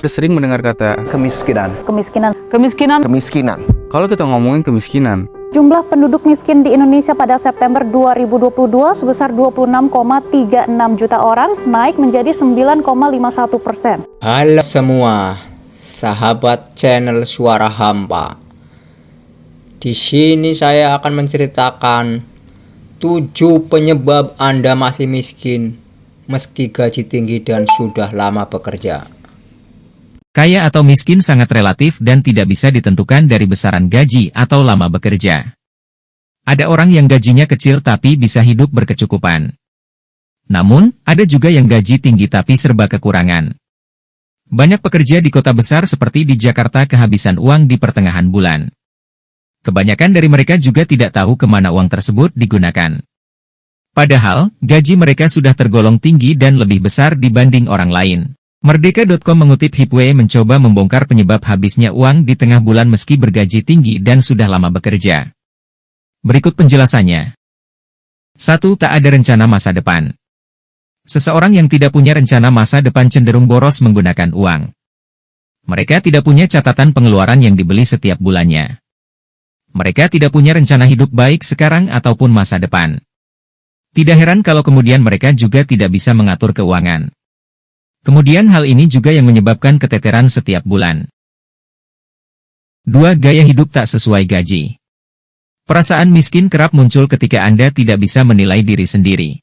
Sering mendengar kata Kemiskinan. Kemiskinan. kalau kita ngomongin kemiskinan, Jumlah penduduk miskin di Indonesia pada September 2022 sebesar 26,36 juta orang, naik menjadi 9,51%. Halo semua, sahabat channel Suara Hampa. Di sini saya akan menceritakan 7 penyebab Anda masih miskin meski gaji tinggi dan sudah lama bekerja. Kaya atau miskin sangat relatif dan tidak bisa ditentukan dari besaran gaji atau lama bekerja. Ada orang yang gajinya kecil tapi bisa hidup berkecukupan. Namun, ada juga yang gaji tinggi tapi serba kekurangan. Banyak pekerja di kota besar seperti di Jakarta kehabisan uang di pertengahan bulan. Kebanyakan dari mereka juga tidak tahu kemana uang tersebut digunakan. Padahal, gaji mereka sudah tergolong tinggi dan lebih besar dibanding orang lain. Merdeka.com mengutip Hipway mencoba membongkar penyebab habisnya uang di tengah bulan meski bergaji tinggi dan sudah lama bekerja. Berikut penjelasannya. 1. Tak ada rencana masa depan. Seseorang yang tidak punya rencana masa depan cenderung boros menggunakan uang. Mereka tidak punya catatan pengeluaran yang dibeli setiap bulannya. Mereka tidak punya rencana hidup baik sekarang ataupun masa depan. Tidak heran kalau kemudian mereka juga tidak bisa mengatur keuangan. Kemudian hal ini juga yang menyebabkan keteteran setiap bulan. 2. Gaya hidup tak sesuai gaji. Perasaan miskin kerap muncul ketika Anda tidak bisa menilai diri sendiri.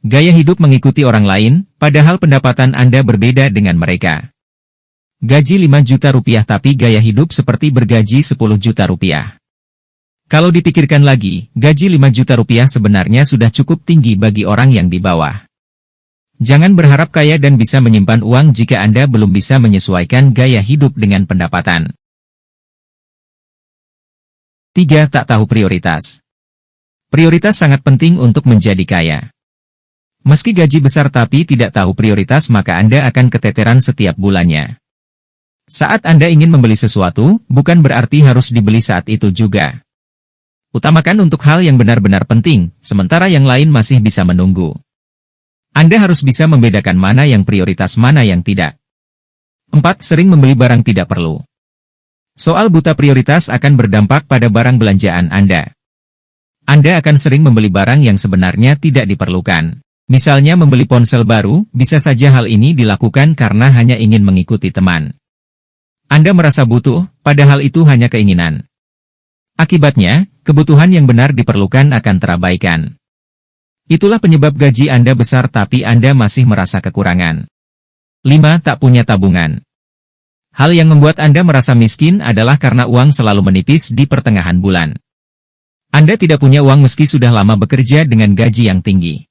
Gaya hidup mengikuti orang lain, padahal pendapatan Anda berbeda dengan mereka. Gaji 5 juta rupiah tapi gaya hidup seperti bergaji 10 juta rupiah. Kalau dipikirkan lagi, gaji 5 juta rupiah sebenarnya sudah cukup tinggi bagi orang yang di bawah. Jangan berharap kaya dan bisa menyimpan uang jika Anda belum bisa menyesuaikan gaya hidup dengan pendapatan. 3. Tak tahu prioritas. Prioritas sangat penting untuk menjadi kaya. Meski gaji besar tapi tidak tahu prioritas maka Anda akan keteteran setiap bulannya. Saat Anda ingin membeli sesuatu, bukan berarti harus dibeli saat itu juga. Utamakan untuk hal yang benar-benar penting, sementara yang lain masih bisa menunggu. Anda harus bisa membedakan mana yang prioritas mana yang tidak. 4. Sering membeli barang tidak perlu. Soal buta prioritas akan berdampak pada barang belanjaan Anda. Anda akan sering membeli barang yang sebenarnya tidak diperlukan. Misalnya membeli ponsel baru, bisa saja hal ini dilakukan karena hanya ingin mengikuti teman. Anda merasa butuh, padahal itu hanya keinginan. Akibatnya, kebutuhan yang benar diperlukan akan terabaikan. Itulah penyebab gaji Anda besar tapi Anda masih merasa kekurangan. 5. Tak punya tabungan. Hal yang membuat Anda merasa miskin adalah karena uang selalu menipis di pertengahan bulan. Anda tidak punya uang meski sudah lama bekerja dengan gaji yang tinggi.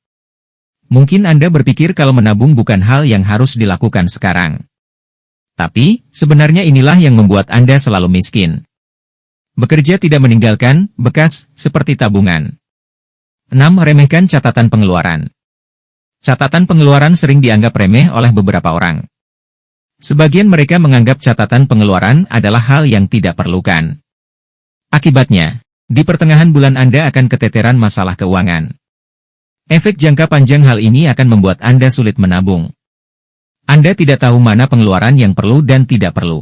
Mungkin Anda berpikir kalau menabung bukan hal yang harus dilakukan sekarang. Tapi, sebenarnya inilah yang membuat Anda selalu miskin. Bekerja tidak meninggalkan bekas seperti tabungan. 6. Remehkan catatan pengeluaran. Catatan pengeluaran sering dianggap remeh oleh beberapa orang. Sebagian mereka menganggap catatan pengeluaran adalah hal yang tidak perlukan. Akibatnya, di pertengahan bulan Anda akan keteteran masalah keuangan. Efek jangka panjang hal ini akan membuat Anda sulit menabung. Anda tidak tahu mana pengeluaran yang perlu dan tidak perlu.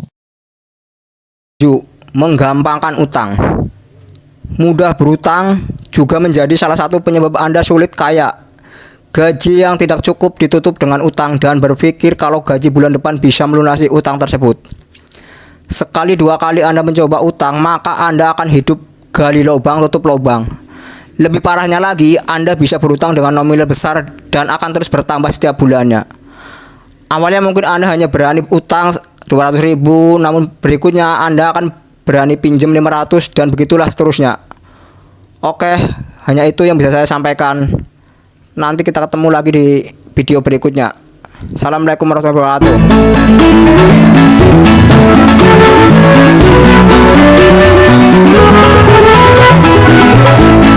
7. Menggampangkan utang. Mudah berutang juga menjadi salah satu penyebab Anda sulit kaya. Gaji yang tidak cukup ditutup dengan utang dan berpikir kalau gaji bulan depan bisa melunasi utang tersebut. Sekali dua kali Anda mencoba utang, maka Anda akan hidup gali lubang tutup lubang. Lebih parahnya lagi, Anda bisa berutang dengan nominal besar dan akan terus bertambah setiap bulannya. Awalnya mungkin Anda hanya berani utang 200.000, namun berikutnya Anda akan berani pinjam 500 dan begitulah seterusnya. Oke, hanya itu yang bisa saya sampaikan. Nanti kita ketemu lagi di video berikutnya. Assalamualaikum warahmatullahi wabarakatuh.